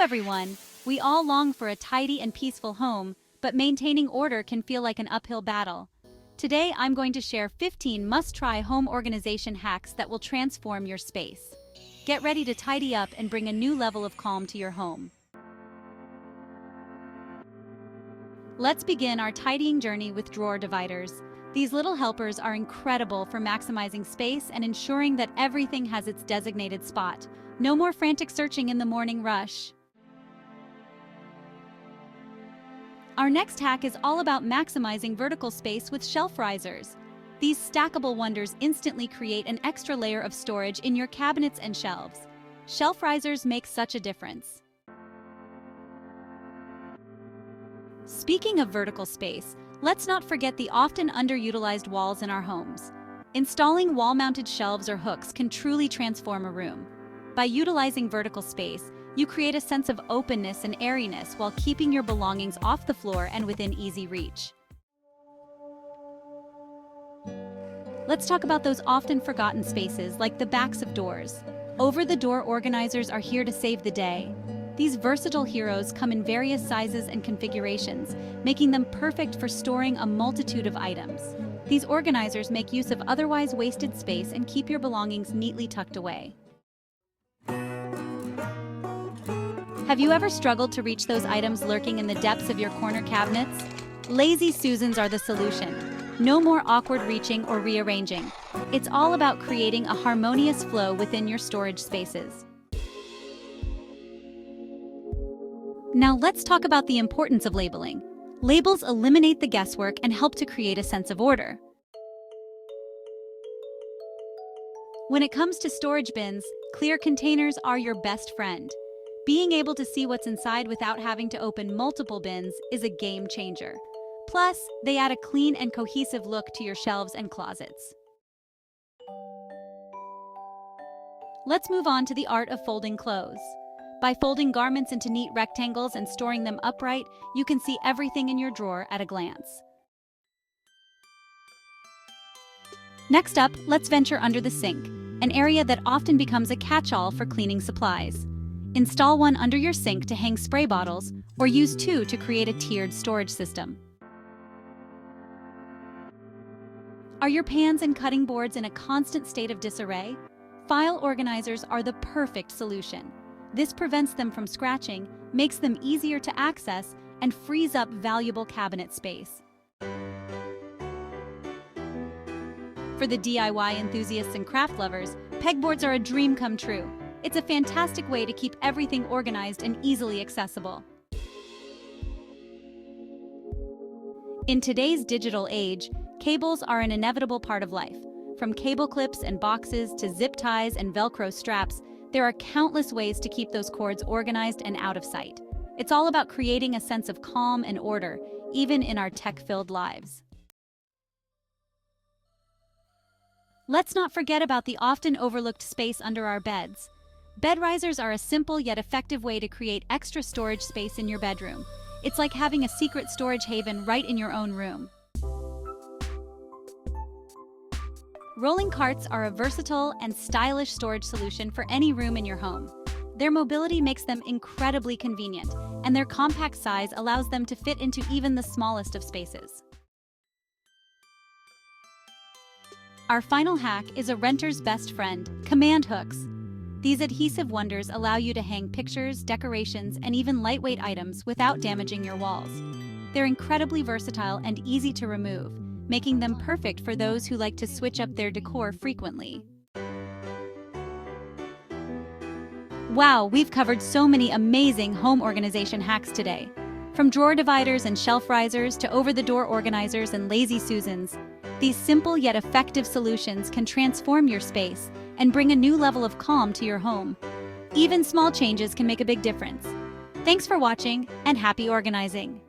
everyone! We all long for a tidy and peaceful home, but maintaining order can feel like an uphill battle. Today, I'm going to share 15 must-try home organization hacks that will transform your space. Get ready to tidy up and bring a new level of calm to your home. Let's begin our tidying journey with drawer dividers. These little helpers are incredible for maximizing space and ensuring that everything has its designated spot. No more frantic searching in the morning rush. Our next hack is all about maximizing vertical space with shelf risers. These stackable wonders instantly create an extra layer of storage in your cabinets and shelves. Shelf risers make such a difference. Speaking of vertical space, let's not forget the often underutilized walls in our homes. Installing wall-mounted shelves or hooks can truly transform a room. By utilizing vertical space, you create a sense of openness and airiness while keeping your belongings off the floor and within easy reach. Let's talk about those often forgotten spaces like the backs of doors. Over-the-door organizers are here to save the day. These versatile heroes come in various sizes and configurations, making them perfect for storing a multitude of items. These organizers make use of otherwise wasted space and keep your belongings neatly tucked away. Have you ever struggled to reach those items lurking in the depths of your corner cabinets? Lazy Susans are the solution. No more awkward reaching or rearranging. It's all about creating a harmonious flow within your storage spaces. Now let's talk about the importance of labeling. Labels eliminate the guesswork and help to create a sense of order. When it comes to storage bins, clear containers are your best friend. Being able to see what's inside without having to open multiple bins is a game changer. Plus, they add a clean and cohesive look to your shelves and closets. Let's move on to the art of folding clothes. By folding garments into neat rectangles and storing them upright, you can see everything in your drawer at a glance. Next up, let's venture under the sink, an area that often becomes a catch-all for cleaning supplies. Install one under your sink to hang spray bottles, or use two to create a tiered storage system. Are your pans and cutting boards in a constant state of disarray? File organizers are the perfect solution. This prevents them from scratching, makes them easier to access, and frees up valuable cabinet space. For the DIY enthusiasts and craft lovers, pegboards are a dream come true. It's a fantastic way to keep everything organized and easily accessible. In today's digital age, cables are an inevitable part of life. From cable clips and boxes to zip ties and Velcro straps, there are countless ways to keep those cords organized and out of sight. It's all about creating a sense of calm and order, even in our tech-filled lives. Let's not forget about the often overlooked space under our beds. Bed risers are a simple yet effective way to create extra storage space in your bedroom. It's like having a secret storage haven right in your own room. Rolling carts are a versatile and stylish storage solution for any room in your home. Their mobility makes them incredibly convenient, and their compact size allows them to fit into even the smallest of spaces. Our final hack is a renter's best friend, command hooks. These adhesive wonders allow you to hang pictures, decorations, and even lightweight items without damaging your walls. They're incredibly versatile and easy to remove, making them perfect for those who like to switch up their decor frequently. Wow, we've covered so many amazing home organization hacks today. From drawer dividers and shelf risers to over-the-door organizers and lazy Susans, these simple yet effective solutions can transform your space and bring a new level of calm to your home. Even small changes can make a big difference. Thanks for watching, and happy organizing!